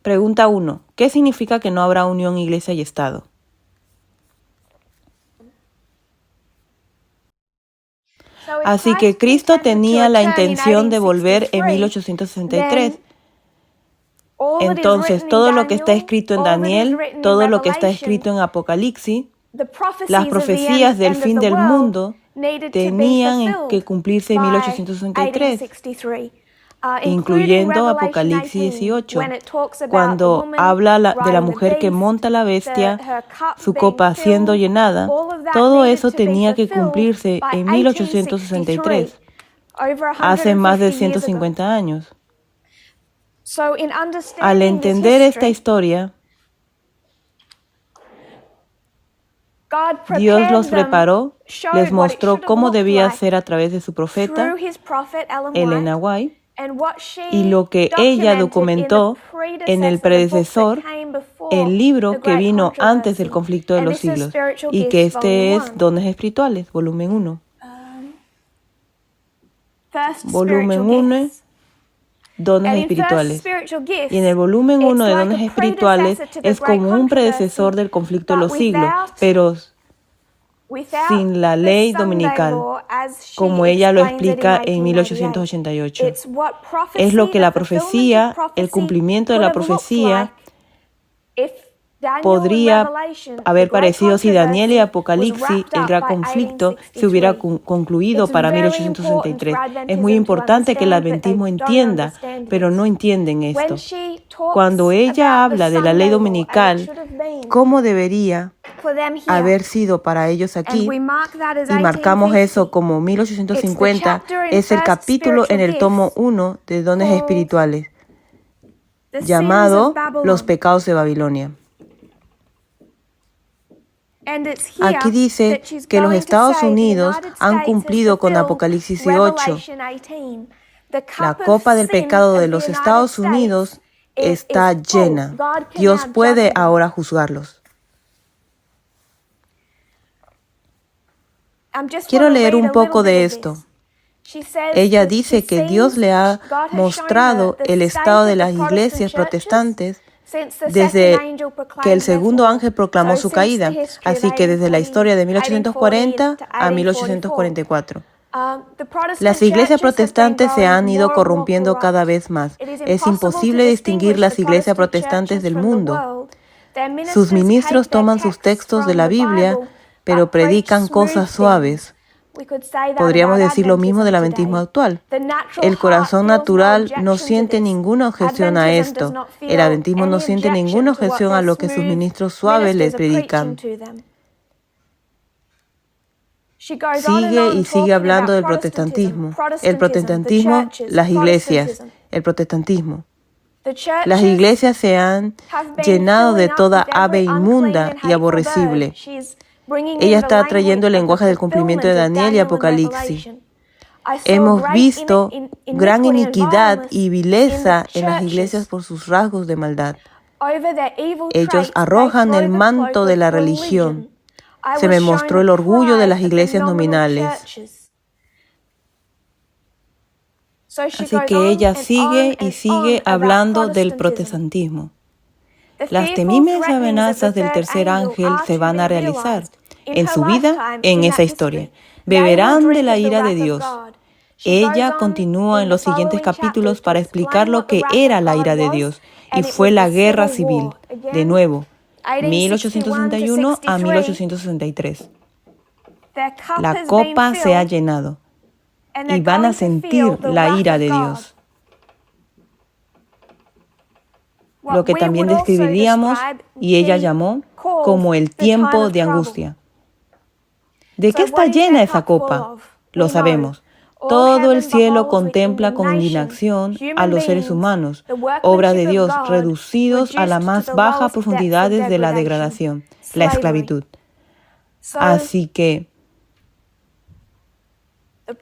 Pregunta 1. ¿Qué significa que no habrá unión iglesia y Estado? Así que Cristo tenía la intención de volver en 1863. Entonces, todo lo que está escrito en Daniel, todo lo que está escrito en Apocalipsis, las profecías del fin del mundo tenían que cumplirse en 1863, incluyendo Apocalipsis 18, cuando habla de la mujer que monta la bestia, su copa siendo llenada. Todo eso tenía que cumplirse en 1863, hace más de 150 años. Al entender esta historia, Dios los preparó, les mostró cómo debía ser a través de su profeta, Elena White, y lo que ella documentó en el predecesor, el libro que vino antes del conflicto de los siglos, y que este es Dones Espirituales, volumen 1. Volumen 1, Dones Espirituales. Y en el volumen 1 de Dones Espirituales es como un predecesor del conflicto de los siglos, pero sin la ley dominical, como ella lo explica en 1888. Es lo que la profecía, el cumplimiento de la profecía, podría haber parecido si Daniel y Apocalipsis, el gran conflicto, se hubiera concluido para 1863. Es muy importante que el adventismo entienda, pero no entienden esto. Cuando ella habla de la ley dominical, ¿cómo debería haber sido para ellos aquí? Y marcamos eso como 1850, es el capítulo en el tomo 1 de Dones Espirituales, llamado Los pecados de Babilonia. Aquí dice que los Estados Unidos han cumplido con Apocalipsis 8. La copa del pecado de los Estados Unidos está llena. Dios puede ahora juzgarlos. Quiero leer un poco de esto. Ella dice que Dios le ha mostrado el estado de las iglesias protestantes desde que el segundo ángel proclamó su caída, así que desde la historia de 1840 a 1844. Las iglesias protestantes se han ido corrompiendo cada vez más. Es imposible distinguir las iglesias protestantes del mundo. Sus ministros toman sus textos de la Biblia, pero predican cosas suaves. Podríamos decir lo mismo del adventismo actual. El corazón natural no siente ninguna objeción a esto. El adventismo no siente ninguna objeción a lo que sus ministros suaves les predican. Sigue y sigue hablando del protestantismo. El protestantismo, las iglesias, el protestantismo. Las iglesias se han llenado de toda ave inmunda y aborrecible. Ella está trayendo el lenguaje del cumplimiento de Daniel y Apocalipsis. Hemos visto gran iniquidad y vileza en las iglesias por sus rasgos de maldad. Ellos arrojan el manto de la religión. Se me mostró el orgullo de las iglesias nominales. Así que ella sigue y sigue hablando del protestantismo. Las temibles amenazas del tercer ángel se van a realizar en su vida, en esa historia. Beberán de la ira de Dios. Ella continúa en los siguientes capítulos para explicar lo que era la ira de Dios, y fue la guerra civil, de nuevo, 1861 a 1863. La copa se ha llenado, y van a sentir la ira de Dios. Lo que también describiríamos, y ella llamó, como el tiempo de angustia. ¿De qué está llena esa copa? Lo sabemos. Todo el cielo contempla con indignación a los seres humanos, obras de Dios, reducidos a las más bajas profundidades de la degradación, la esclavitud. Así que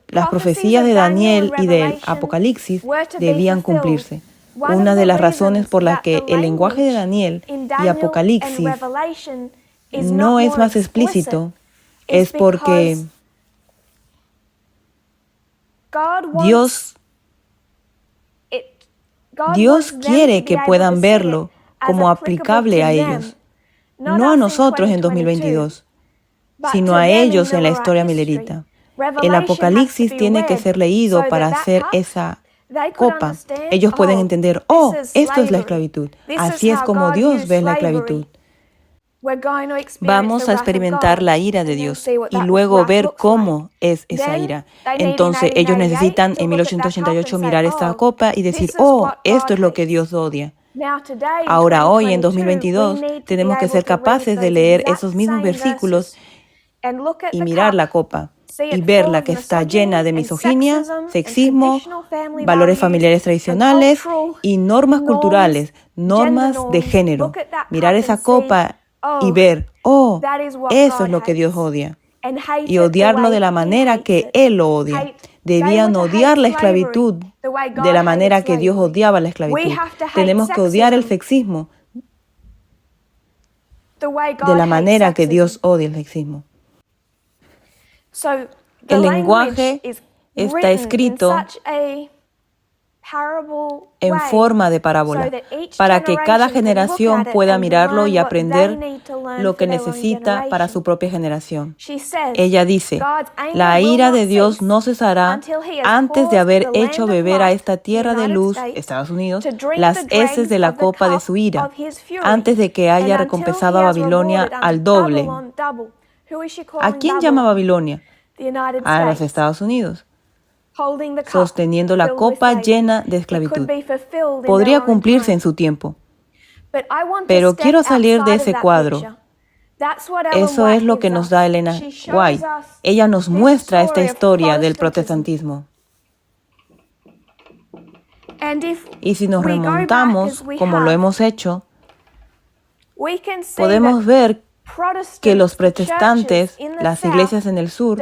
las profecías de Daniel y del Apocalipsis debían cumplirse. Una de las razones por las que el lenguaje de Daniel y Apocalipsis no es más explícito es porque Dios quiere que puedan verlo como aplicable a ellos, no a nosotros en 2022, sino a ellos en la historia milerita. El Apocalipsis tiene que ser leído para hacer esa copa. Ellos pueden entender, oh, esto es la esclavitud. Así es como Dios ve la esclavitud. Vamos a experimentar la ira de Dios y luego ver cómo es esa ira. Entonces ellos necesitan en 1888 mirar esta copa y decir, oh, esto es lo que Dios odia. Ahora, hoy en 2022, tenemos que ser capaces de leer esos mismos versículos y mirar la copa y verla que está llena de misoginia, sexismo, valores familiares tradicionales y normas culturales, normas de género. Mirar esa copa y ver, oh, eso es lo que Dios odia. Y odiarlo de la manera que Él lo odia. Debían odiar la esclavitud de la manera que Dios odiaba la esclavitud. Tenemos que odiar el sexismo de la manera que Dios odia el sexismo. El lenguaje está escrito en forma de parábola, para que cada generación pueda mirarlo y aprender lo que necesita para su propia generación. Ella dice, la ira de Dios no cesará antes de haber hecho beber a esta tierra de luz, Estados Unidos, las heces de la copa de su ira, antes de que haya recompensado a Babilonia al doble. ¿A quién llama Babilonia? A los Estados Unidos. Sosteniendo la copa llena de esclavitud. Podría cumplirse en su tiempo. Pero quiero salir de ese cuadro. Eso es lo que nos da Elena White. Ella nos muestra esta historia del protestantismo. Y si nos remontamos, como lo hemos hecho, podemos ver que los protestantes, las iglesias en el sur,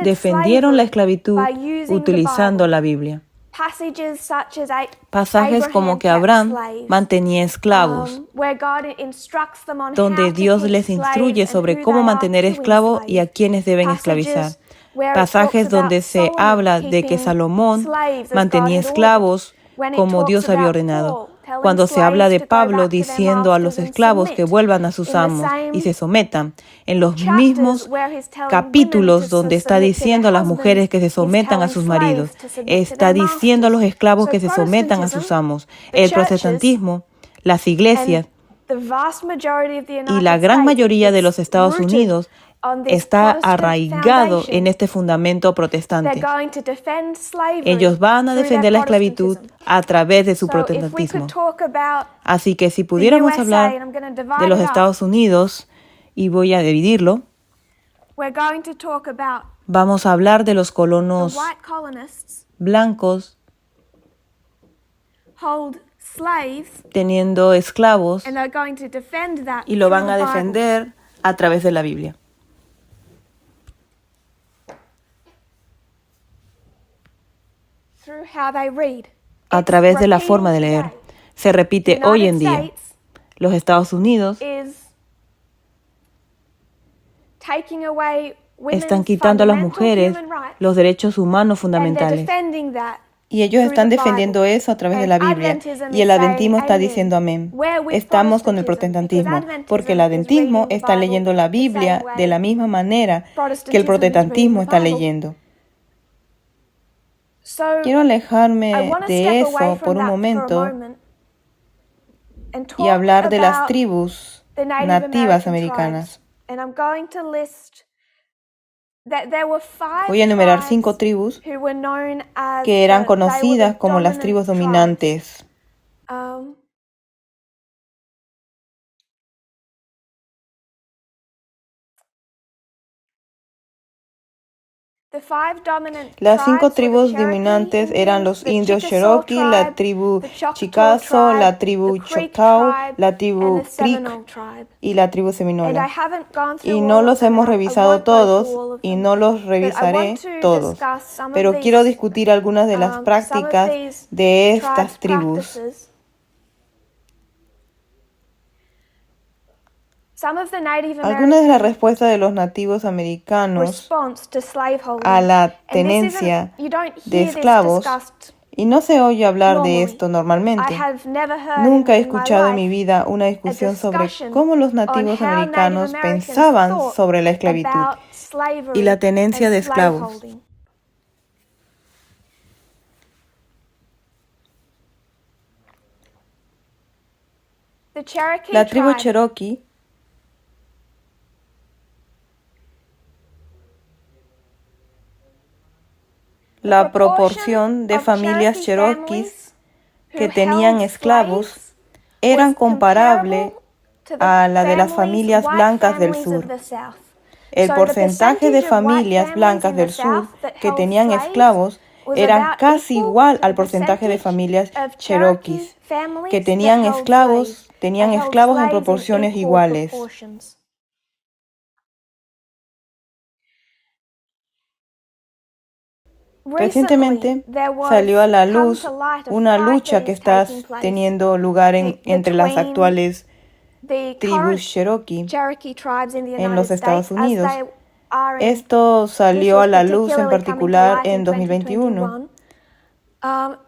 defendieron la esclavitud utilizando la Biblia. Pasajes como que Abraham mantenía esclavos, donde Dios les instruye sobre cómo mantener esclavos y a quienes deben esclavizar. Pasajes donde se habla de que Salomón mantenía esclavos como Dios había ordenado. Cuando se habla de Pablo diciendo a los esclavos que vuelvan a sus amos y se sometan, en los mismos capítulos donde está diciendo a las mujeres que se sometan a sus maridos, está diciendo a los esclavos que se sometan a sus amos. El protestantismo, las iglesias y la gran mayoría de los Estados Unidos está arraigado en este fundamento protestante. Ellos van a defender la esclavitud a través de su protestantismo. Así que si pudiéramos hablar de los Estados Unidos, y voy a dividirlo, vamos a hablar de los colonos blancos teniendo esclavos y lo van a defender a través de la Biblia. A través de la forma de leer. Se repite hoy en día. Los Estados Unidos están quitando a las mujeres los derechos humanos fundamentales. Y ellos están defendiendo eso a través de la Biblia. Y el adventismo está diciendo amén. Estamos con el protestantismo, porque el adventismo está leyendo la Biblia de la misma manera que el protestantismo está leyendo. Quiero alejarme de eso por un momento y hablar de las tribus nativas americanas. Voy a enumerar 5 tribus que eran conocidas como las tribus dominantes. Las 5 tribus dominantes eran los indios Cherokee, la tribu Chickasaw, la tribu Choctaw, la tribu Creek y la tribu Seminola. Y no los hemos revisado todos y no los revisaré todos, pero quiero discutir algunas de las prácticas de estas tribus. Algunas de las respuestas de los nativos americanos a la tenencia de esclavos, Y no se oye hablar de esto normalmente. Nunca he escuchado en mi vida una discusión sobre cómo los nativos americanos pensaban sobre la esclavitud y la tenencia de esclavos. La tribu Cherokee la proporción de familias cherokees que tenían esclavos eran comparable a la de las familias blancas del sur. El porcentaje de familias blancas del sur que tenían esclavos era casi igual al porcentaje de familias cherokees que tenían esclavos en proporciones iguales. Recientemente salió a la luz una lucha que está teniendo lugar entre las actuales tribus Cherokee en los Estados Unidos. Esto salió a la luz en particular en 2021.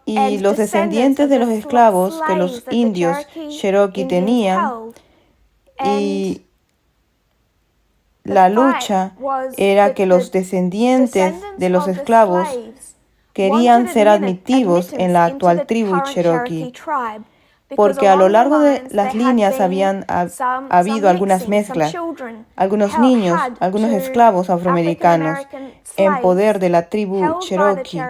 Y los descendientes de los esclavos que los indios Cherokee tenían, y la lucha era que los descendientes de los esclavos querían ser admitidos en la actual tribu Cherokee, porque a lo largo de las líneas habían habido algunas mezclas, algunos niños, algunos esclavos afroamericanos en poder de la tribu Cherokee.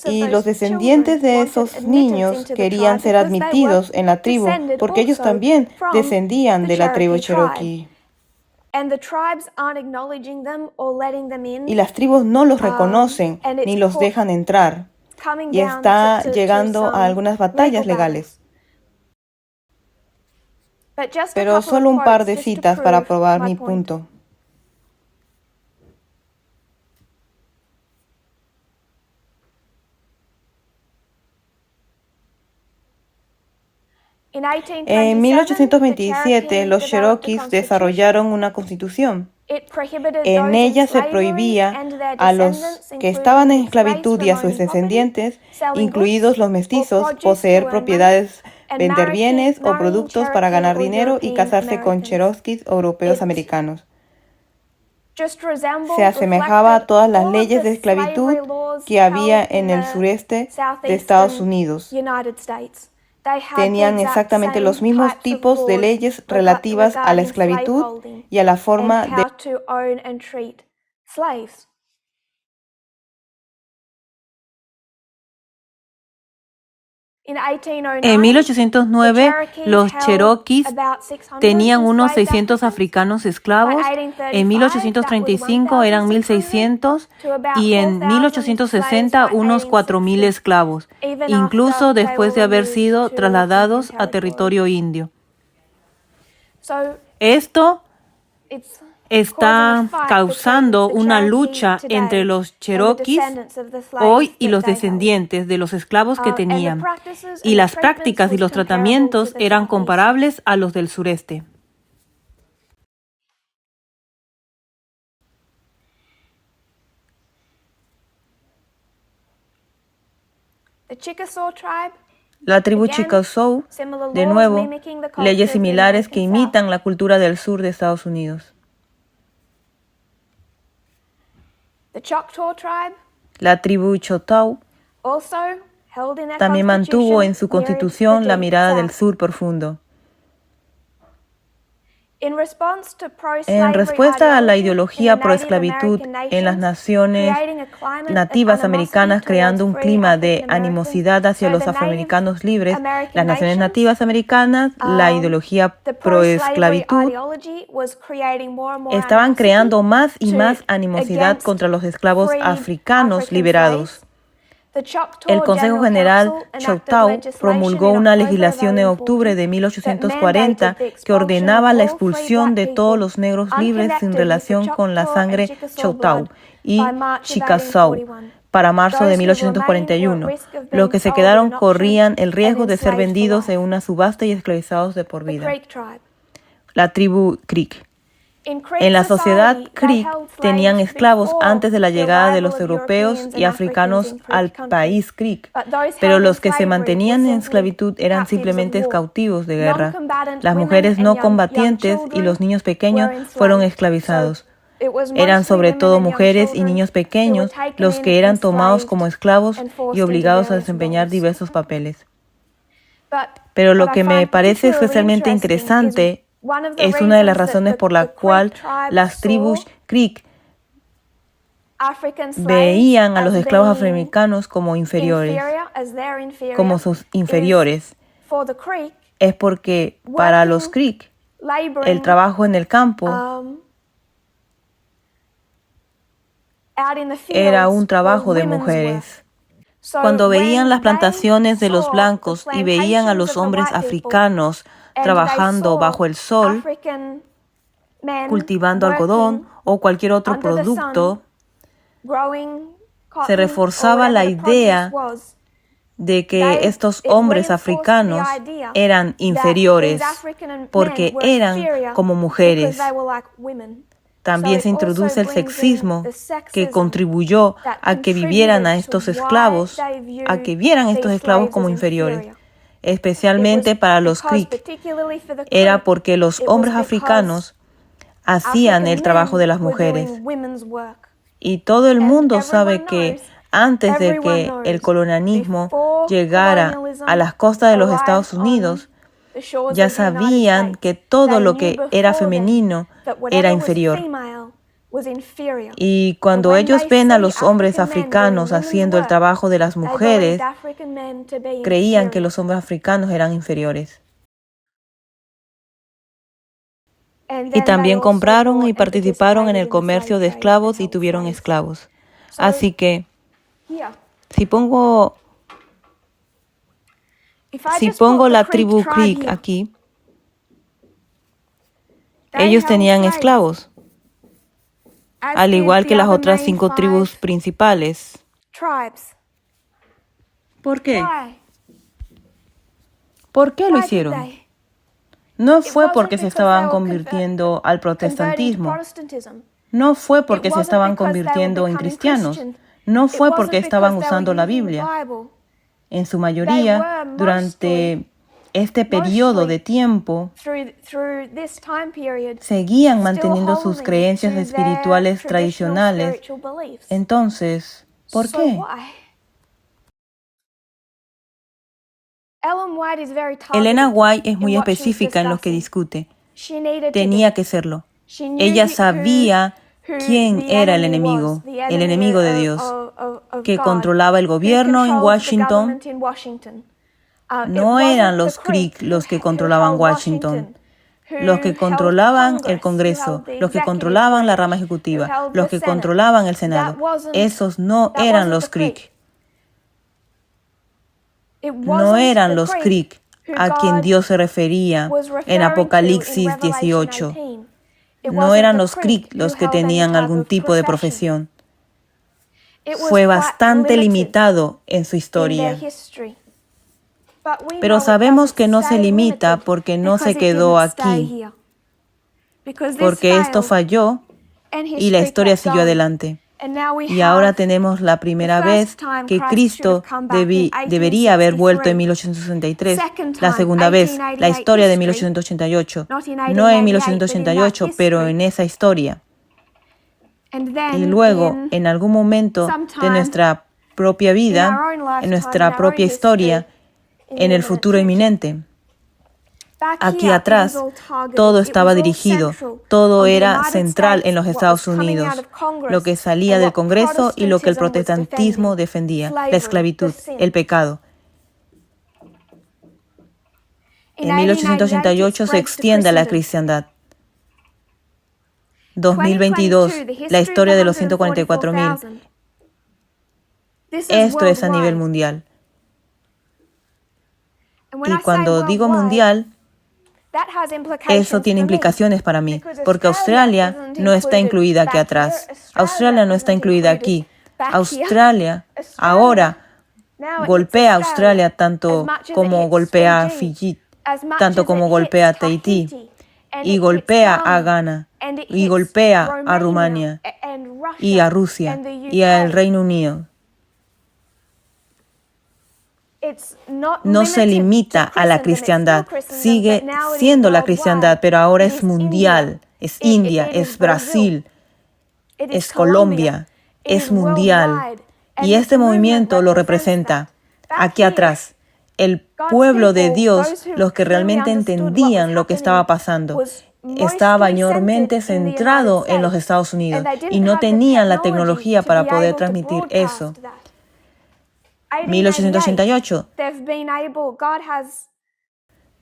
Y los descendientes de esos niños querían ser admitidos en la tribu porque ellos también descendían de la tribu Cherokee. Y las tribus no los reconocen ni los dejan entrar. Y está llegando a algunas batallas legales. Pero solo un par de citas para probar mi punto. En 1827, los Cherokees desarrollaron una constitución. En ella se prohibía a los que estaban en esclavitud y a sus descendientes, incluidos los mestizos, poseer propiedades, vender bienes o productos para ganar dinero y casarse con Cherokees europeos americanos. Se asemejaba a todas las leyes de esclavitud que había en el sureste de Estados Unidos. Tenían exactamente los mismos tipos de leyes relativas a la esclavitud y a la forma de En 1809, los Cherokees tenían unos 600 africanos esclavos, en 1835 eran 1.600 y en 1860 unos 4.000 esclavos, incluso después de haber sido trasladados a territorio indio. Esto está causando una lucha entre los Cherokees hoy y los descendientes de los esclavos que tenían, y las prácticas y los tratamientos eran comparables a los del sureste. La tribu Chickasaw, de nuevo, leyes similares que imitan la cultura del sur de Estados Unidos. La tribu Choctaw también mantuvo en su constitución la mirada del sur profundo. En respuesta a la ideología pro-esclavitud en las naciones nativas americanas, creando un clima de animosidad hacia los afroamericanos libres, las naciones nativas americanas, la ideología pro-esclavitud, estaban creando más y más animosidad contra los esclavos africanos liberados. El Consejo General Choctaw promulgó una legislación en octubre de 1840 que ordenaba la expulsión de todos los negros libres sin relación con la sangre Choctaw y Chickasaw para marzo de 1841. Los que se quedaron corrían el riesgo de ser vendidos en una subasta y esclavizados de por vida. La tribu Creek. En la sociedad Creek tenían esclavos antes de la llegada de los europeos y africanos al país Creek, pero los que se mantenían en esclavitud eran simplemente cautivos de guerra. Las mujeres no combatientes y los niños pequeños fueron esclavizados. Eran sobre todo mujeres y niños pequeños los que eran tomados como esclavos y obligados a desempeñar diversos papeles. Pero lo que me parece especialmente interesante es una de las razones por la cual las tribus Creek veían a los esclavos afroamericanos como inferiores, como sus inferiores. Es porque para los Creek el trabajo en el campo era un trabajo de mujeres. Cuando veían las plantaciones de los blancos y veían a los hombres africanos trabajando bajo el sol, cultivando algodón o cualquier otro producto, se reforzaba la idea de que estos hombres africanos eran inferiores porque eran como mujeres. También se introduce el sexismo que contribuyó a que vivieran a estos esclavos, a que vieran a estos esclavos como inferiores, especialmente para los Creek. Era porque los hombres africanos hacían el trabajo de las mujeres. Y todo el mundo sabe que antes de que el colonialismo llegara a las costas de los Estados Unidos, ya sabían que todo lo que era femenino era inferior. Y cuando ellos ven a los hombres africanos haciendo el trabajo de las mujeres, creían que los hombres africanos eran inferiores. Y también compraron y participaron en el comercio de esclavos y tuvieron esclavos. Así que, si pongo la tribu Creek aquí, ellos tenían esclavos, al igual que las otras 5 tribus principales. ¿Por qué? ¿Por qué lo hicieron? No fue porque se estaban convirtiendo al protestantismo. No fue porque se estaban convirtiendo en cristianos. No fue porque estaban usando la Biblia. En su mayoría, durante este periodo de tiempo, seguían manteniendo sus creencias espirituales tradicionales. Entonces, ¿por qué? Elena White es muy específica en lo que discute. Tenía que serlo. Ella sabía quién era el enemigo de Dios, que controlaba el gobierno en Washington. No eran los Creek los que controlaban Washington, los que controlaban el Congreso, los que controlaban la rama ejecutiva, los que controlaban el Senado. Esos no eran los Creek. No eran los Creek a quien Dios se refería en Apocalipsis 18. No eran los Creek los que tenían algún tipo de profesión. Fue bastante limitado en su historia. Pero sabemos que no se limita porque no se quedó aquí, porque esto falló y la historia siguió adelante. Y ahora tenemos la primera vez que Cristo debería haber vuelto en 1863. La segunda vez, la historia de 1888. No en 1888, pero en esa historia. Y luego, en algún momento de nuestra propia vida, en nuestra propia historia, en el futuro inminente. Aquí atrás, todo estaba dirigido, todo era central en los Estados Unidos, lo que salía del Congreso y lo que el protestantismo defendía, la esclavitud, el pecado. En 1888 se extiende a la cristiandad. 2022, la historia de los 144,000. Esto es a nivel mundial. Y cuando digo mundial, eso tiene implicaciones para mí, porque Australia no está incluida aquí atrás. Australia no está incluida aquí. Australia ahora golpea a Australia tanto como golpea a Fiji, tanto como golpea a Tahití. y golpea a Ghana, y golpea a Rumania, y a Rusia, y al Reino Unido. No se limita a la cristiandad, sigue siendo la cristiandad, pero ahora es mundial, es India, es Brasil, es Colombia, es mundial. Y este movimiento lo representa aquí atrás. El pueblo de Dios, los que realmente entendían lo que estaba pasando, estaba mayormente centrado en los Estados Unidos y no tenían la tecnología para poder transmitir eso. 1888.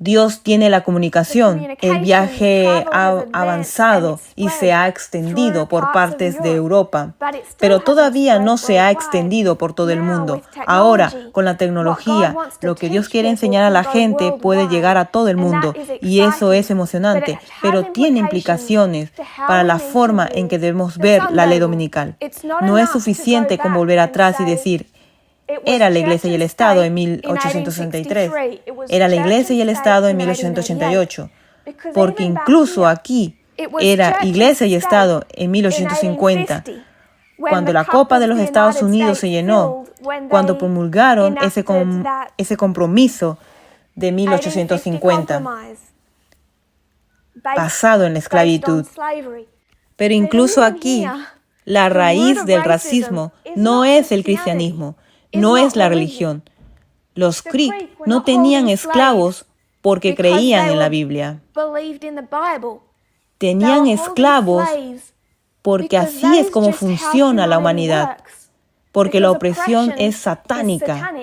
Dios tiene la comunicación, el viaje ha avanzado y se ha extendido por partes de Europa, pero todavía no se ha extendido por todo el mundo. Ahora, con la tecnología, lo que Dios quiere enseñar a la gente puede llegar a todo el mundo y eso es emocionante, pero tiene implicaciones para la forma en que debemos ver la ley dominical. No es suficiente con volver atrás y decir, era la Iglesia y el Estado en 1863. Era la Iglesia y el Estado en 1888. Porque incluso aquí era Iglesia y Estado en 1850. Cuando la Copa de los Estados Unidos se llenó, cuando promulgaron ese compromiso de 1850, basado en la esclavitud. Pero incluso aquí, la raíz del racismo no es el cristianismo, no es la religión. Los Creek no tenían esclavos porque creían en la Biblia. Tenían esclavos porque así es como funciona la humanidad. Porque la opresión es satánica.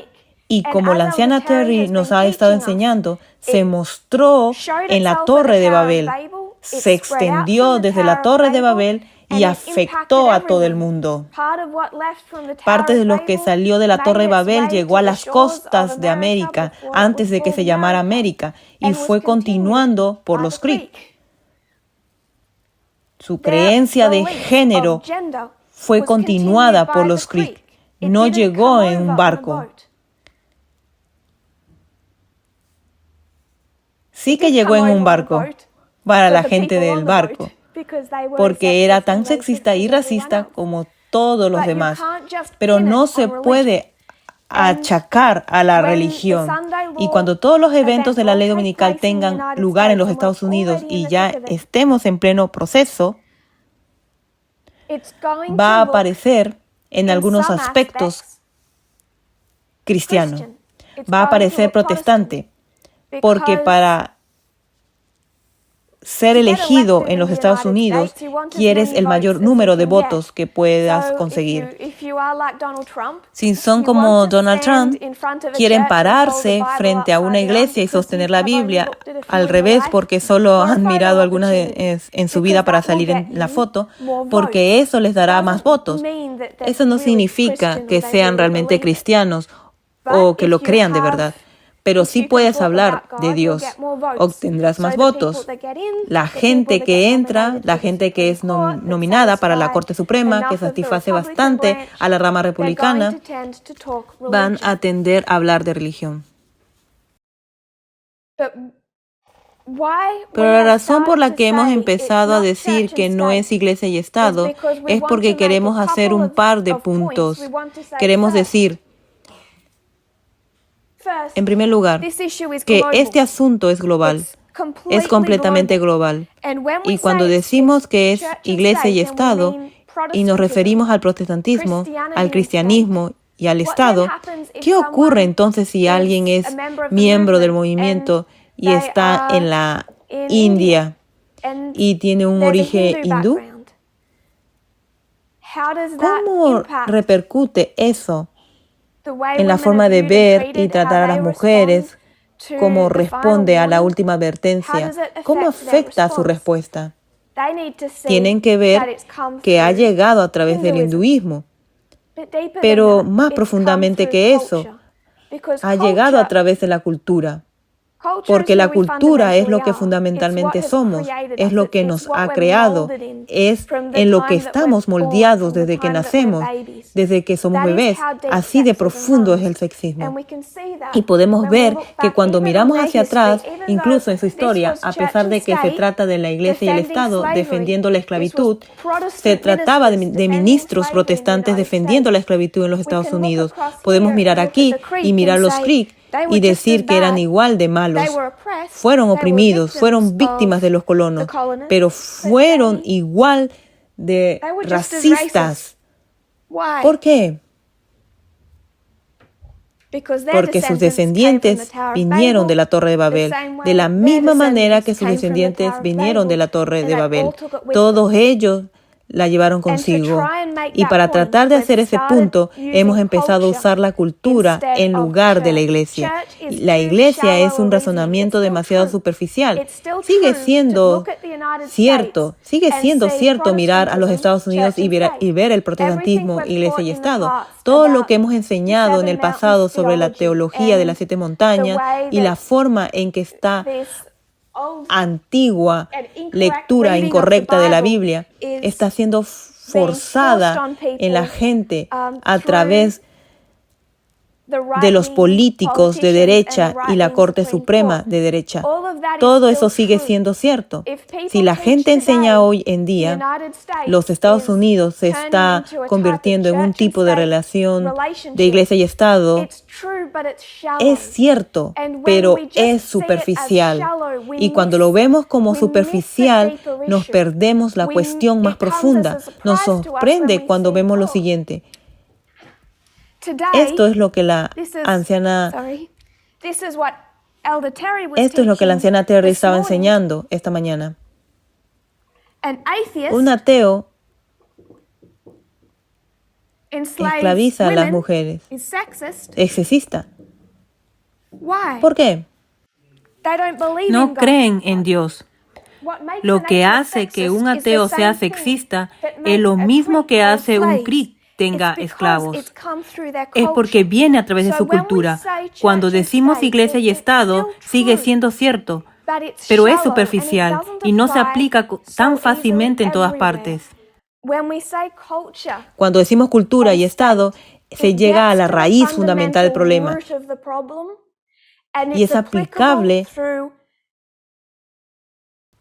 Y como la anciana Terry nos ha estado enseñando, se mostró en la Torre de Babel. Se extendió desde la Torre de Babel y afectó a todo el mundo. Parte de lo que salió de la Torre de Babel llegó a las costas de América antes de que se llamara América y fue continuando por los Creek. Su creencia de género fue continuada por los Creek. No llegó en un barco. Sí que llegó en un barco para la gente del barco, porque era tan sexista y racista como todos los demás. Pero no se puede achacar a la religión. Y cuando todos los eventos de la ley dominical tengan lugar en los Estados Unidos y ya estemos en pleno proceso, va a aparecer en algunos aspectos cristiano, va a aparecer protestante, porque para ser elegido en los Estados Unidos, quieres el mayor número de votos que puedas conseguir. Si son como Donald Trump, quieren pararse frente a una iglesia y sostener la Biblia al revés porque solo han mirado algunas en su vida para salir en la foto, porque eso les dará más votos. Eso no significa que sean realmente cristianos o que lo crean de verdad. Pero sí puedes hablar de Dios. Obtendrás más votos. La gente que entra, la gente que es nominada para la Corte Suprema, que satisface bastante a la rama republicana, van a tender a hablar de religión. Pero la razón por la que hemos empezado a decir que no es Iglesia y Estado es porque queremos hacer un par de puntos. Queremos decir, en primer lugar, que este asunto es global, es completamente global. Y cuando decimos que es Iglesia y Estado, y nos referimos al protestantismo, al cristianismo y al Estado, ¿qué ocurre entonces si alguien es miembro del movimiento y está en la India y tiene un origen hindú? ¿Cómo repercute eso en la forma de ver y tratar a las mujeres? ¿Cómo responde a la última advertencia? ¿Cómo afecta su respuesta? Tienen que ver que ha llegado a través del hinduismo, pero más profundamente que eso, ha llegado a través de la cultura. Porque la cultura es lo que fundamentalmente somos, es lo que nos ha creado, es en lo que estamos moldeados desde que nacemos, desde que somos bebés. Así de profundo es el sexismo. Y podemos ver que cuando miramos hacia atrás, incluso en su historia, a pesar de que se trata de la Iglesia y el Estado defendiendo la esclavitud, se trataba de ministros protestantes defendiendo la esclavitud en los Estados Unidos. Podemos mirar aquí y mirar los Creek y decir que eran igual de malos. Fueron oprimidos, fueron víctimas de los colonos, pero fueron igual de racistas. ¿Por qué? Porque sus descendientes vinieron de la Torre de Babel, de la misma manera que sus descendientes vinieron de la Torre de Babel. Todos ellos la llevaron consigo. Y para tratar de hacer ese punto, hemos empezado a usar la cultura en lugar de la iglesia. La iglesia es un razonamiento demasiado superficial. Sigue siendo cierto mirar a los Estados Unidos y ver el protestantismo, iglesia y Estado. Todo lo que hemos enseñado en el pasado sobre la teología de las 7 montañas y la forma en que está antigua lectura incorrecta de la Biblia está siendo forzada en la gente a través de los políticos de derecha y la Corte Suprema de derecha. Todo eso sigue siendo cierto. Si la gente enseña hoy en día, los Estados Unidos se está convirtiendo en un tipo de relación de iglesia y Estado, es cierto, pero es superficial. Y cuando lo vemos como superficial, nos perdemos la cuestión más profunda. Nos sorprende cuando vemos lo siguiente. Esto es lo que la anciana Terry estaba enseñando esta mañana. Un ateo esclaviza a las mujeres. Es sexista. ¿Por qué? No creen en Dios. Lo que hace que un ateo sea sexista es lo mismo que hace un Creek tenga esclavos. Es porque viene a través de su cultura. Cuando decimos iglesia y Estado, sigue siendo cierto, pero es superficial y no se aplica tan fácilmente en todas partes. Cuando decimos cultura y Estado, se llega a la raíz fundamental del problema y es aplicable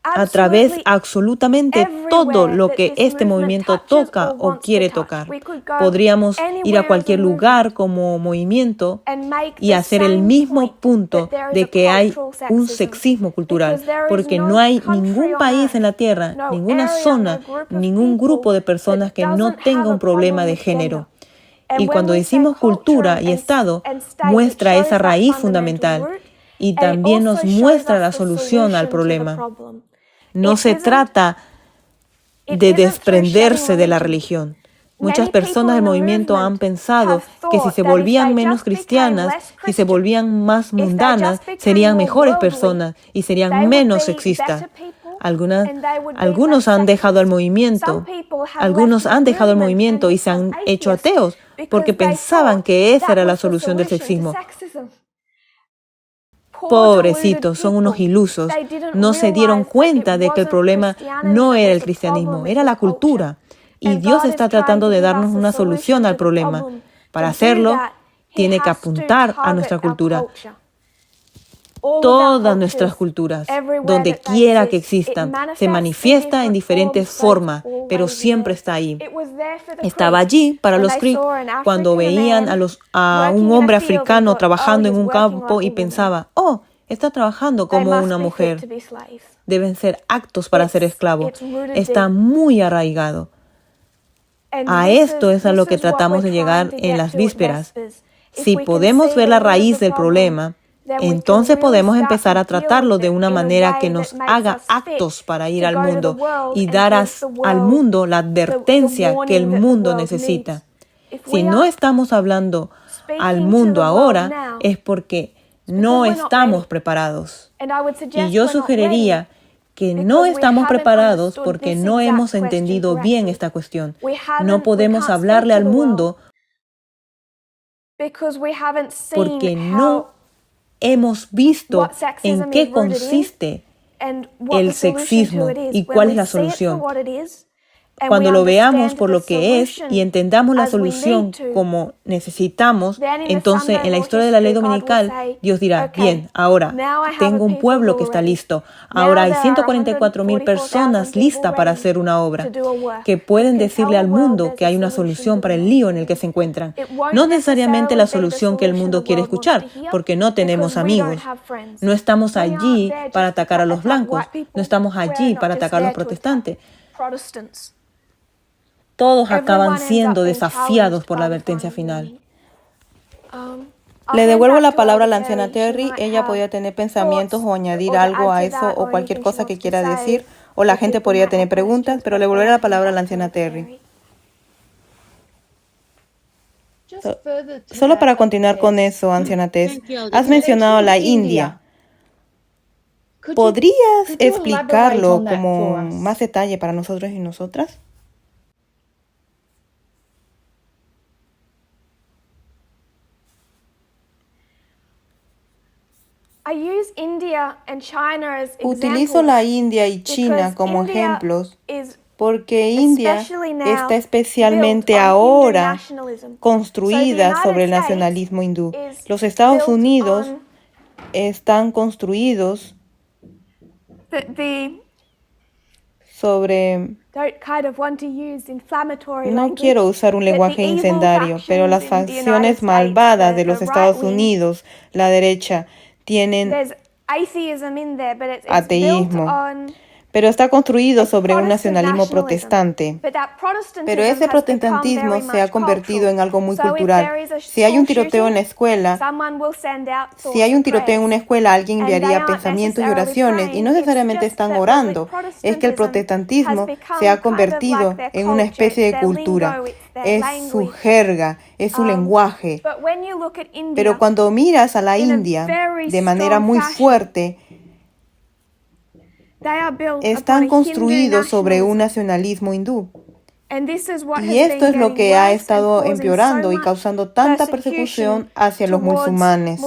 a través absolutamente todo lo que este movimiento toca o quiere tocar. Podríamos ir a cualquier lugar como movimiento y hacer el mismo punto de que hay un sexismo cultural, porque no hay ningún país en la Tierra, ninguna zona, ningún grupo de personas que no tenga un problema de género. Y cuando decimos cultura y Estado, muestra esa raíz fundamental y también nos muestra la solución al problema. No se trata de desprenderse de la religión. Muchas personas del movimiento han pensado que si se volvían menos cristianas, si se volvían más mundanas, serían mejores personas y serían menos sexistas. Algunos han dejado el movimiento y se han hecho ateos porque pensaban que esa era la solución del sexismo. Pobrecitos, son unos ilusos. No se dieron cuenta de que el problema no era el cristianismo, era la cultura. Y Dios está tratando de darnos una solución al problema. Para hacerlo, tiene que apuntar a nuestra cultura. Todas nuestras culturas, donde quiera que existan, se manifiesta en diferentes formas, pero siempre está ahí. Estaba allí para los Creek cuando veían a un hombre africano trabajando en un campo y pensaba, oh, está trabajando como una mujer. Deben ser actos para ser esclavo. Está muy arraigado. A esto es a lo que tratamos de llegar en las vísperas. Si podemos ver la raíz del problema, entonces podemos empezar a tratarlo de una manera que nos haga actos para ir al mundo y dar al mundo la advertencia que el mundo necesita. Si no estamos hablando al mundo ahora, es porque no estamos preparados. Y yo sugeriría que no estamos preparados porque no hemos entendido bien esta cuestión. No podemos hablarle al mundo porque no hemos visto en qué consiste el sexismo y cuál es la solución. Cuando lo veamos por lo que es y entendamos la solución como necesitamos, entonces en la historia de la ley dominical, Dios dirá, bien, ahora tengo un pueblo que está listo. Ahora hay 144,000 personas listas para hacer una obra, que pueden decirle al mundo que hay una solución para el lío en el que se encuentran. No necesariamente la solución que el mundo quiere escuchar, porque no tenemos amigos. No estamos allí para atacar a los blancos, no estamos allí para atacar a los protestantes. Todos acaban siendo desafiados por la advertencia final. Le devuelvo la palabra a la anciana Terry. Ella podría tener pensamientos o añadir algo a eso o cualquier cosa que quiera decir. O la gente podría tener preguntas, pero le volveré la palabra a la anciana Terry. Solo para continuar con eso, anciana Tess, has mencionado la India. ¿Podrías explicarlo como más detalle para nosotros y nosotras? Utilizo la India y China como ejemplos porque India está especialmente ahora construida sobre el nacionalismo hindú. Los Estados Unidos están construidos sobre... No quiero usar un lenguaje incendiario, pero las facciones malvadas de los Estados Unidos, la derecha, tienen ateísmo, pero está construido sobre un nacionalismo protestante. Pero ese protestantismo se ha convertido en algo muy cultural. Si hay un tiroteo en la escuela, alguien enviaría pensamientos y oraciones, y no necesariamente están orando. Es que el protestantismo se ha convertido en una especie de cultura. Es su jerga, es su lenguaje. Pero cuando miras a la India de manera muy fuerte, están construidos sobre un nacionalismo hindú. Y esto es lo que ha estado empeorando y causando tanta persecución hacia los musulmanes.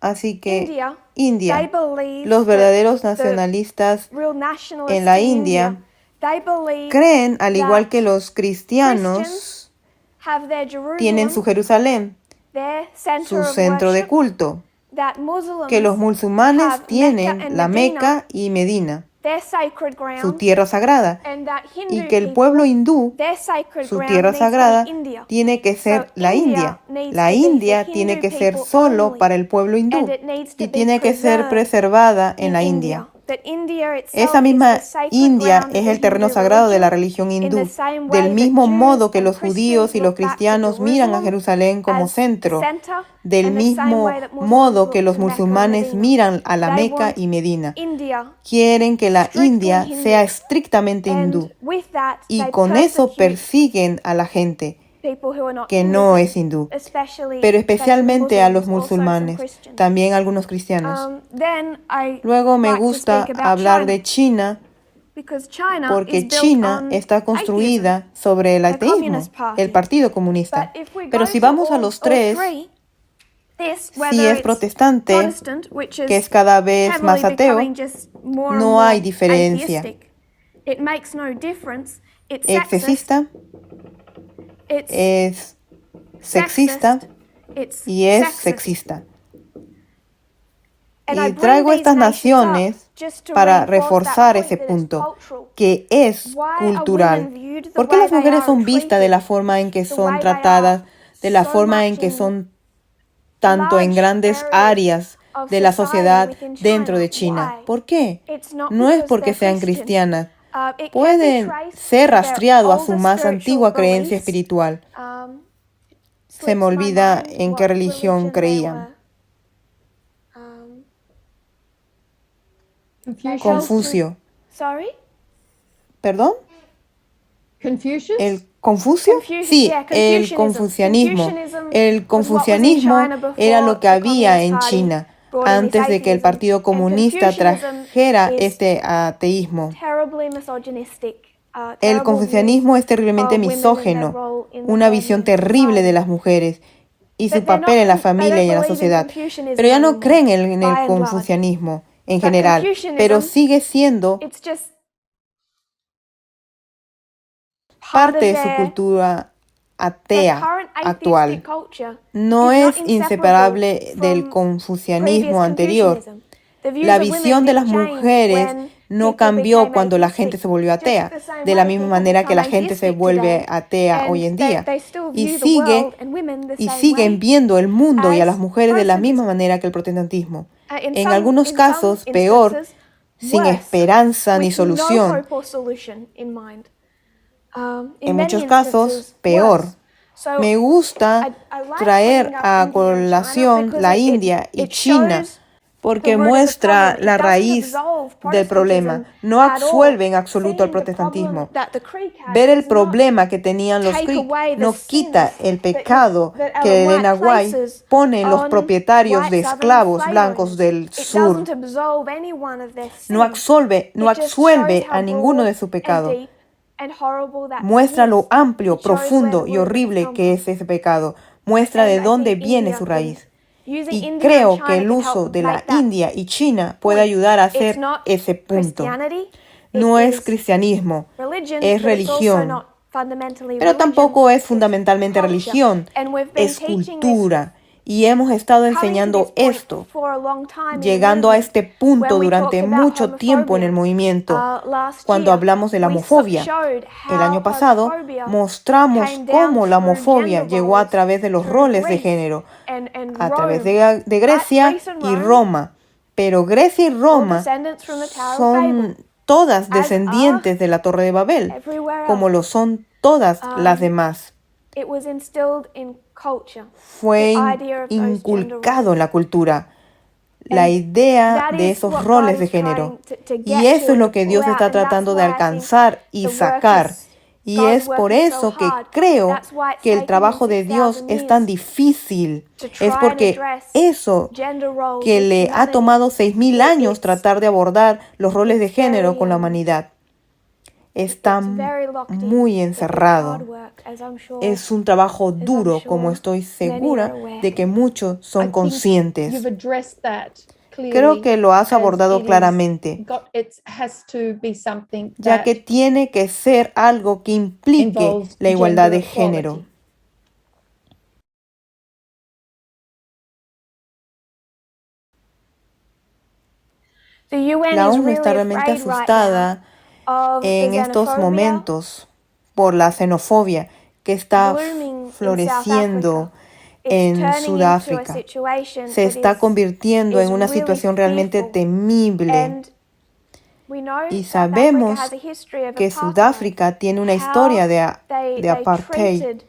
Así que India, los verdaderos nacionalistas en la India, creen, al igual que los cristianos, tienen su Jerusalén, su centro de culto, que los musulmanes tienen la Meca y Medina, su tierra sagrada, y que el pueblo hindú, su tierra sagrada, tiene que ser la India. La India tiene que ser solo para el pueblo hindú y tiene que ser preservada en la India. Esa misma India es el terreno sagrado de la religión hindú, del mismo modo que los judíos y los cristianos miran a Jerusalén como centro, del mismo modo que los musulmanes miran a la Meca y Medina. Quieren que la India sea estrictamente hindú y con eso persiguen a la gente que no es hindú, pero especialmente a los musulmanes, también a algunos cristianos. Luego me gusta hablar de China, porque China está construida sobre el ateísmo, el Partido Comunista. Pero si vamos a los tres, si es protestante, que es cada vez más ateo, no hay diferencia. Excesista, es sexista y es sexista. Y traigo estas naciones para reforzar ese punto, que es cultural. ¿Por qué las mujeres son vistas de la forma en que son tratadas, de la forma en que son tanto en grandes áreas de la sociedad dentro de China? ¿Por qué? No es porque sean cristianas. Pueden ser rastreados a su más antigua creencia espiritual. Se me olvida en qué religión creían. Confucio. ¿Perdón? ¿El Confucio? Sí, el confucianismo. El confucianismo era lo que había en China antes de que el Partido Comunista trajera este ateísmo. El confucianismo es terriblemente misógino. una visión terrible de las mujeres y su papel en la familia y en la sociedad. Pero ya no creen en el confucianismo en general, pero sigue siendo parte de su cultura atea actual. No es inseparable del confucianismo anterior. La visión de las mujeres no cambió cuando la gente se volvió atea, de la misma manera que la gente se vuelve atea hoy en día. Y siguen viendo el mundo y a las mujeres de la misma manera que el protestantismo. En algunos casos, peor, sin esperanza ni solución. En muchos casos, peor. Me gusta traer a colación la India y China porque muestra la raíz del problema. No absuelve en absoluto al protestantismo. Ver el problema que tenían los Creek no quita el pecado que Elena White pone en los propietarios de esclavos blancos del sur. No absuelve a ninguno de su pecado. Muestra lo amplio, profundo y horrible que es ese pecado. Muestra de dónde viene su raíz. Y creo que el uso de la India y China puede ayudar a hacer ese punto. No es cristianismo, es religión. Pero tampoco es fundamentalmente religión, es cultura. Y hemos estado enseñando esto, llegando a este punto durante mucho tiempo en el movimiento. Cuando hablamos de la homofobia, el año pasado mostramos cómo la homofobia llegó a través de los roles de género, a través de Grecia y Roma. Pero Grecia y Roma son todas descendientes de la Torre de Babel, como lo son todas las demás. Fue inculcado en la cultura la idea de esos roles de género. Y eso es lo que Dios está tratando de alcanzar y sacar. Y es por eso que creo que el trabajo de Dios es tan difícil. Es porque eso que le ha tomado 6,000 años tratar de abordar los roles de género con la humanidad. Está muy encerrado. Es un trabajo duro, como estoy segura de que muchos son conscientes. Creo que lo has abordado claramente, ya que tiene que ser algo que implique la igualdad de género. La ONU está realmente asustada en estos momentos por la xenofobia que está floreciendo en Sudáfrica. Se está convirtiendo en una situación realmente temible. Y sabemos que Sudáfrica tiene una historia de apartheid.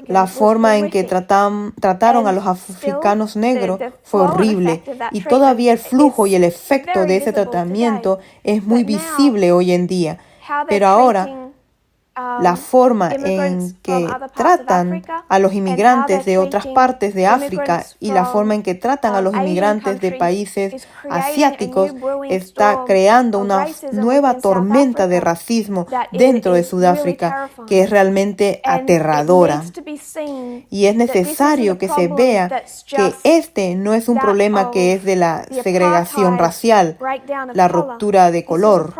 La forma en que trataron a los africanos negros fue horrible y todavía el flujo y el efecto de ese tratamiento es muy visible hoy en día. Pero ahora, la forma en que tratan a los inmigrantes de otras partes de África y la forma en que tratan a los inmigrantes de países asiáticos está creando una nueva tormenta de racismo dentro de Sudáfrica que es realmente aterradora. Y es necesario que se vea que este no es un problema que es de la segregación racial, la ruptura de color.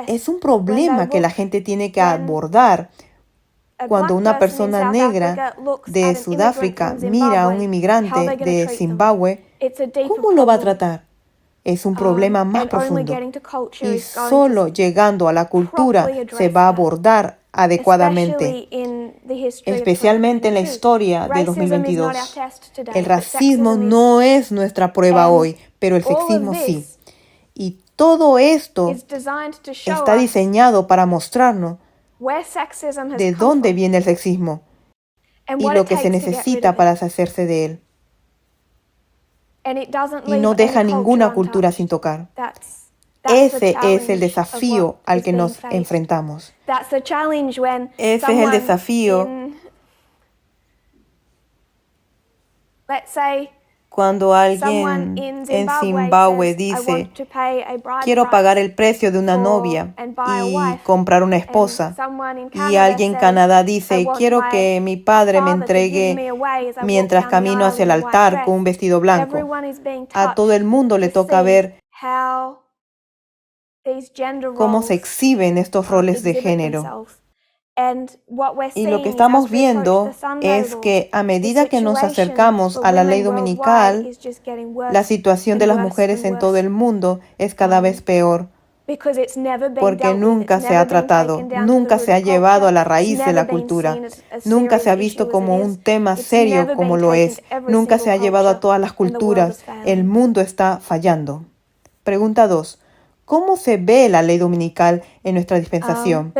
Es un problema que la gente tiene que abordar. Cuando una persona negra de Sudáfrica mira a un inmigrante de Zimbabue, ¿cómo lo va a tratar? Es un problema más profundo. Y solo llegando a la cultura se va a abordar adecuadamente, especialmente en la historia de 2022. El racismo no es nuestra prueba hoy, pero el sexismo sí. Y todo esto está diseñado para mostrarnos de dónde viene el sexismo y lo que se necesita para deshacerse de él. Y no deja ninguna cultura sin tocar. Ese es el desafío al que nos enfrentamos. Ese es el desafío Cuando alguien en Zimbabue dice, quiero pagar el precio de una novia y comprar una esposa, y alguien en Canadá dice, quiero que mi padre me entregue mientras camino hacia el altar con un vestido blanco, a todo el mundo le toca ver cómo se exhiben estos roles de género. Y lo que estamos viendo es que a medida que nos acercamos a la ley dominical, la situación de las mujeres en todo el mundo es cada vez peor, porque nunca se ha tratado, nunca se ha llevado a la raíz de la cultura, nunca se ha visto como un tema serio como lo es, nunca se ha llevado a todas las culturas. El mundo está fallando. Pregunta 2. ¿Cómo se ve la ley dominical en nuestra dispensación?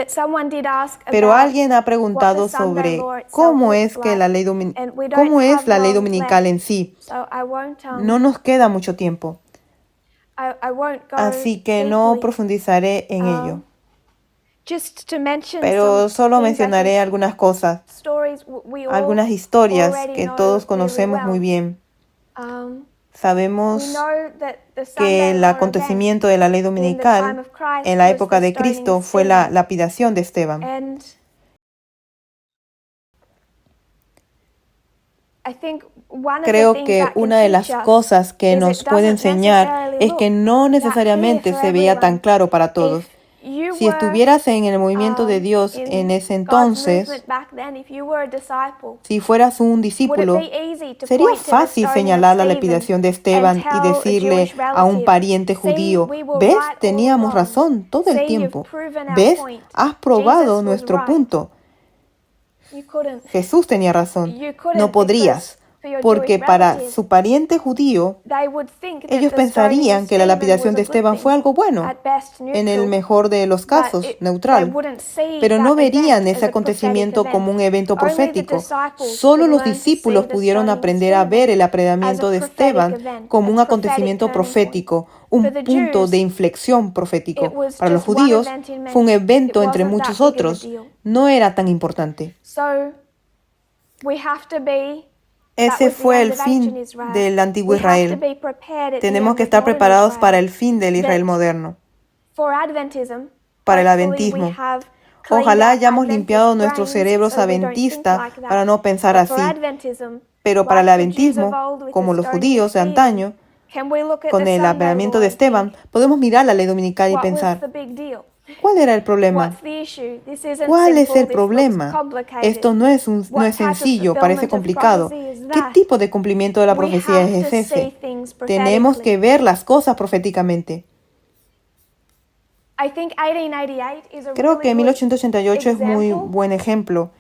Pero alguien ha preguntado sobre cómo es la ley dominical en sí. No nos queda mucho tiempo, así que no profundizaré en ello. Pero solo mencionaré algunas cosas, algunas historias que todos conocemos muy bien. Sabemos que el acontecimiento de la ley dominical en la época de Cristo fue la lapidación de Esteban. Creo que una de las cosas que nos puede enseñar es que no necesariamente se veía tan claro para todos. Si estuvieras en el movimiento de Dios en ese entonces, si fueras un discípulo, sería fácil señalar la lapidación de Esteban y decirle a un pariente judío, ¿ves? Teníamos razón todo el tiempo. ¿Ves? Has probado nuestro punto. Jesús tenía razón. No podrías. Porque para su pariente judío, ellos pensarían que la lapidación de Esteban fue algo bueno, en el mejor de los casos, neutral. Pero no verían ese acontecimiento como un evento profético. Solo los discípulos pudieron aprender a ver el apedreamiento de Esteban como un acontecimiento profético, un punto de inflexión profético. Para los judíos, fue un evento entre muchos otros. No era tan importante. Ese fue el fin del antiguo Israel. Tenemos que estar preparados para el fin del Israel moderno, para el adventismo. Ojalá hayamos limpiado nuestros cerebros adventistas para no pensar así. Pero para el adventismo, como los judíos de antaño, con el apedreamiento de Esteban, podemos mirar la ley dominical y pensar, ¿cuál era el problema? ¿Cuál es el problema? Esto no es sencillo, parece complicado. ¿Qué tipo de cumplimiento de la profecía es ese? Tenemos que ver las cosas proféticamente. Creo que 1888 es muy buen ejemplo.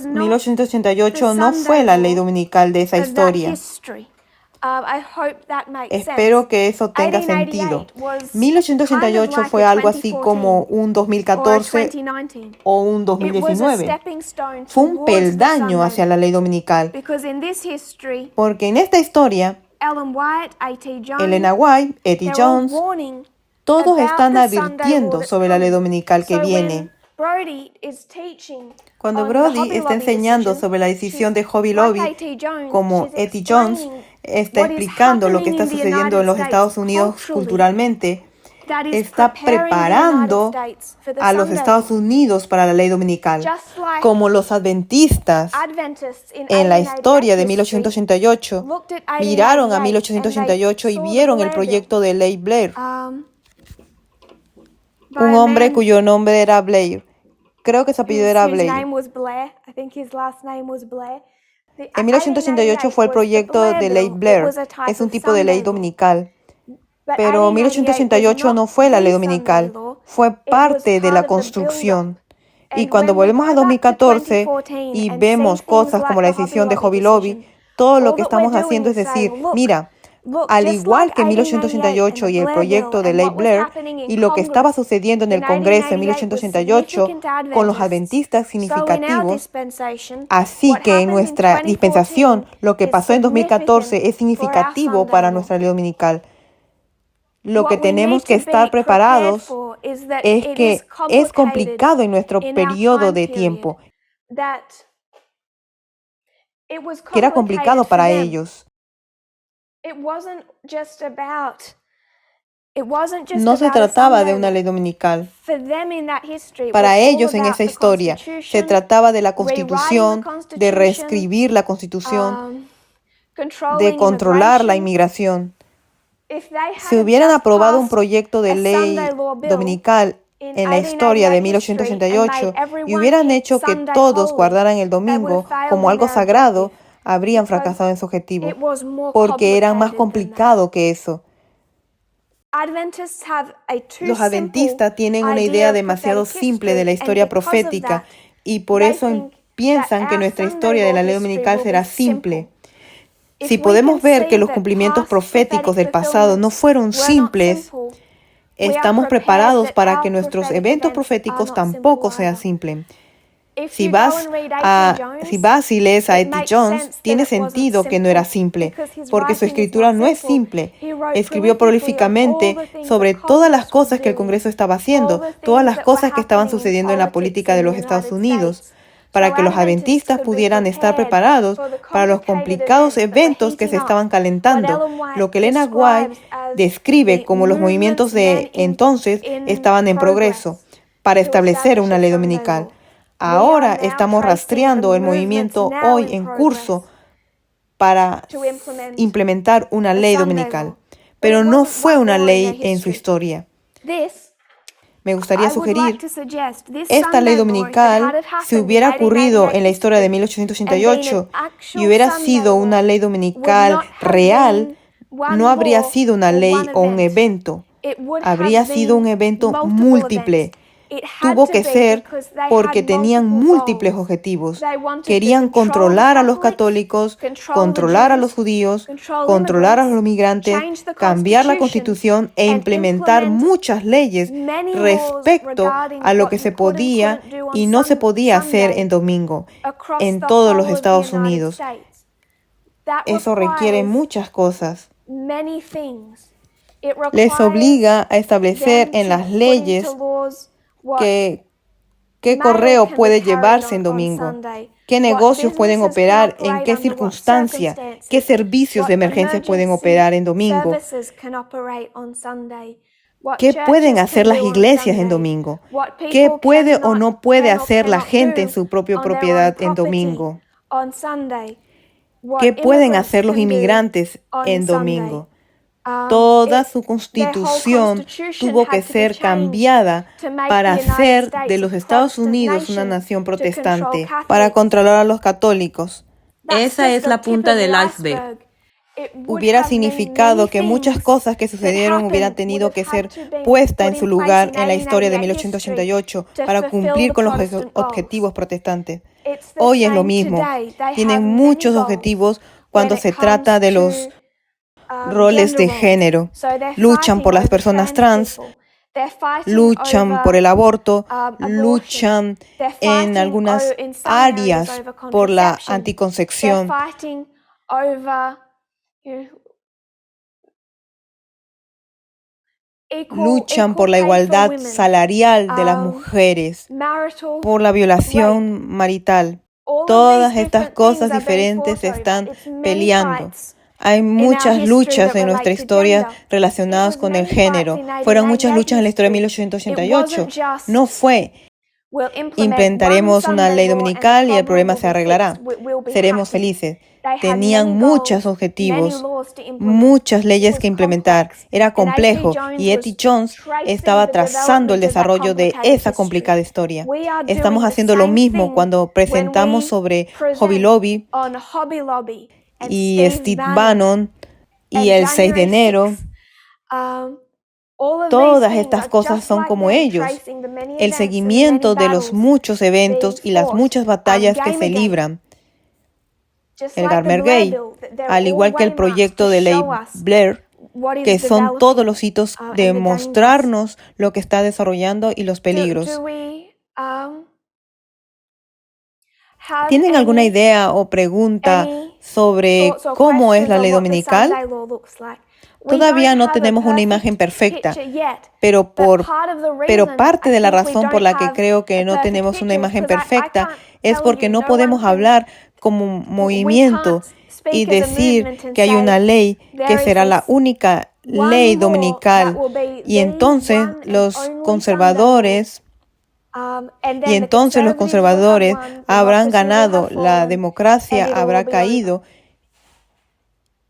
1888 no fue la ley dominical de esa historia. Espero que eso tenga sentido. 1888 fue algo así como un 2014 o un 2019. Fue un peldaño hacia la ley dominical. Porque en esta historia, Elena White, Eddie Jones, todos están advirtiendo sobre la ley dominical que viene. Cuando Brody está enseñando sobre la decisión de Hobby Lobby, como Eddie Jones está explicando lo que está sucediendo en los Estados Unidos culturalmente, está preparando a los Estados Unidos para la ley dominical. Como los adventistas en la historia de 1888 miraron a 1888 y vieron el proyecto de ley Blair. Un hombre cuyo nombre era Blair. Creo que su apellido era Blair. En 1888 fue el proyecto de ley Blair. Es un tipo de ley dominical. Pero 1888 no fue la ley dominical. Fue parte de la construcción. Y cuando volvemos a 2014 y vemos cosas como la decisión de Hobby Lobby, todo lo que estamos haciendo es decir, mira, al igual que 1888 y el proyecto de ley Blair y lo que estaba sucediendo en el Congreso en 1888 con los adventistas significativos, así que en nuestra dispensación lo que pasó en 2014 es significativo para nuestra ley dominical. Lo que tenemos que estar preparados es que es complicado en nuestro periodo de tiempo. que era complicado para ellos. No se trataba de una ley dominical. Para ellos en esa historia se trataba de la Constitución, de reescribir la Constitución, de controlar la inmigración. Si hubieran aprobado un proyecto de ley dominical en la historia de 1888 y hubieran hecho que todos guardaran el domingo como algo sagrado, habrían fracasado en su objetivo, porque era más complicado que eso. Los adventistas tienen una idea demasiado simple de la historia profética y por eso piensan que nuestra historia de la ley dominical será simple. Si podemos ver que los cumplimientos proféticos del pasado no fueron simples, estamos preparados para que nuestros eventos proféticos tampoco sean simples. Si vas y lees a E.T. Jones, tiene sentido que no era simple, porque su escritura no es simple. Escribió prolíficamente sobre todas las cosas que el Congreso estaba haciendo, todas las cosas que estaban sucediendo en la política de los Estados Unidos, para que los adventistas pudieran estar preparados para los complicados eventos que se estaban calentando, lo que Ellen White describe como los movimientos de entonces estaban en progreso para establecer una ley dominical. Ahora estamos rastreando el movimiento hoy en curso para implementar una ley dominical, pero no fue una ley en su historia. Me gustaría sugerir, esta ley dominical, si hubiera ocurrido en la historia de 1888 y hubiera sido una ley dominical real, no habría sido una ley o un evento, habría sido un evento múltiple. Tuvo que ser porque tenían múltiples objetivos. Querían controlar a los católicos, controlar a los judíos, controlar a los migrantes, cambiar la Constitución e implementar muchas leyes respecto a lo que se podía y no se podía hacer en domingo en todos los Estados Unidos. Eso requiere muchas cosas. Les obliga a establecer en las leyes qué correo puede llevarse en domingo, qué negocios pueden operar, en qué circunstancias, qué servicios de emergencia pueden operar en domingo, qué pueden hacer las iglesias en domingo, qué puede o no puede hacer la gente en su propia propiedad en domingo, qué pueden hacer los inmigrantes en domingo. Toda su constitución tuvo que ser cambiada para hacer de los Estados Unidos una nación protestante, para controlar a los católicos. Esa es la punta del iceberg. Hubiera significado que muchas cosas que sucedieron hubieran tenido que ser puestas en su lugar en la historia de 1888 para cumplir con los objetivos protestantes. Hoy es lo mismo. Tienen muchos objetivos cuando se trata de los roles de género. Luchan por las personas trans, luchan por el aborto, luchan en algunas áreas por la anticoncepción. Luchan por la igualdad salarial de las mujeres, por la violación marital. Todas estas cosas diferentes se están peleando. Hay muchas luchas en nuestra historia relacionadas con el género. Fueron muchas luchas en la historia de 1888. No fue, implementaremos una ley dominical y el problema se arreglará. Seremos felices. Tenían muchos objetivos, muchas leyes que implementar. Era complejo y E.T. Jones estaba trazando el desarrollo de esa complicada historia. Estamos haciendo lo mismo cuando presentamos sobre Hobby Lobby y Steve Bannon y el 6 de enero. Todas estas cosas son como ellos, el seguimiento de los muchos eventos y las muchas batallas que se libran. El Gamergate, al igual que el proyecto de ley Blair, que son todos los hitos de mostrarnos lo que está desarrollando y los peligros. ¿Tienen alguna idea o pregunta sobre cómo es la ley dominical? Todavía no tenemos una imagen perfecta, pero parte de la razón por la que creo que no tenemos una imagen perfecta es porque no podemos hablar como movimiento y decir que hay una ley que será la única ley dominical y entonces los conservadores habrán ganado, la democracia habrá caído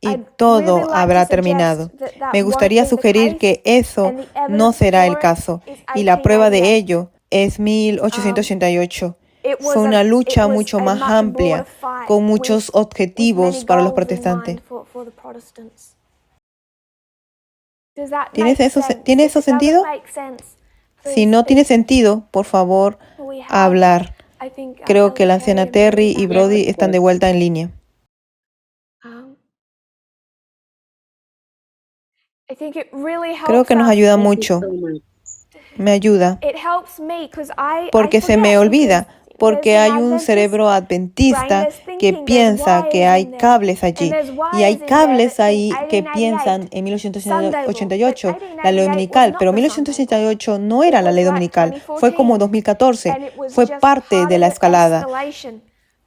y todo habrá terminado. Me gustaría sugerir que eso no será el caso y la prueba de ello es 1888. Fue una lucha mucho más amplia, con muchos objetivos para los protestantes. ¿Tiene eso sentido? Si no tiene sentido, por favor, hablar. Creo que la anciana Terry y Brody están de vuelta en línea. Creo que nos ayuda mucho. Me ayuda. Porque se me olvida. Porque hay un cerebro adventista que piensa que hay cables allí. Y hay cables ahí que piensan en 1888, la ley dominical. Pero 1888 no era la ley dominical. Fue como 2014. Fue parte de la escalada.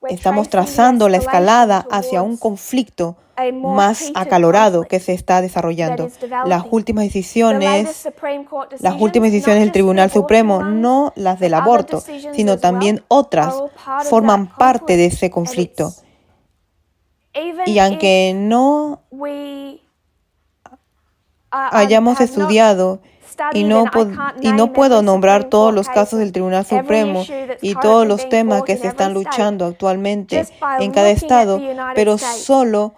Estamos trazando la escalada hacia un conflicto más acalorado que se está desarrollando. Las últimas decisiones del Tribunal Supremo, no las del aborto, sino también otras, forman parte de ese conflicto. Y aunque no hayamos estudiado y no puedo nombrar todos los casos del Tribunal Supremo y todos los temas que se están luchando actualmente en cada estado, pero solo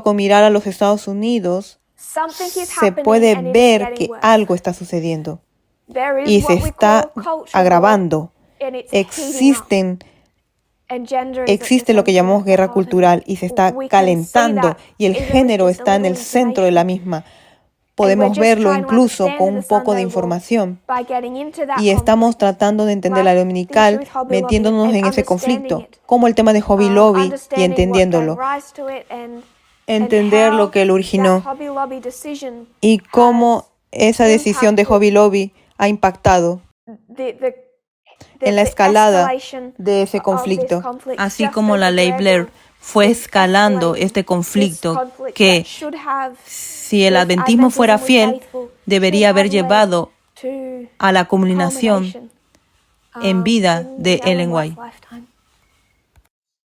con mirar a los Estados Unidos se puede ver que algo está sucediendo y se está agravando. Existe lo que llamamos guerra cultural y se está calentando y el género está en el centro de la misma. Podemos verlo incluso con un poco de información. Y estamos tratando de entender la ley dominical metiéndonos en ese conflicto, como el tema de Hobby Lobby y entendiéndolo. Entender lo que lo originó y cómo esa decisión de Hobby Lobby ha impactado en la escalada de ese conflicto. Así como la ley Blair fue escalando este conflicto que, si el adventismo fuera fiel, debería haber llevado a la culminación en vida de Ellen White.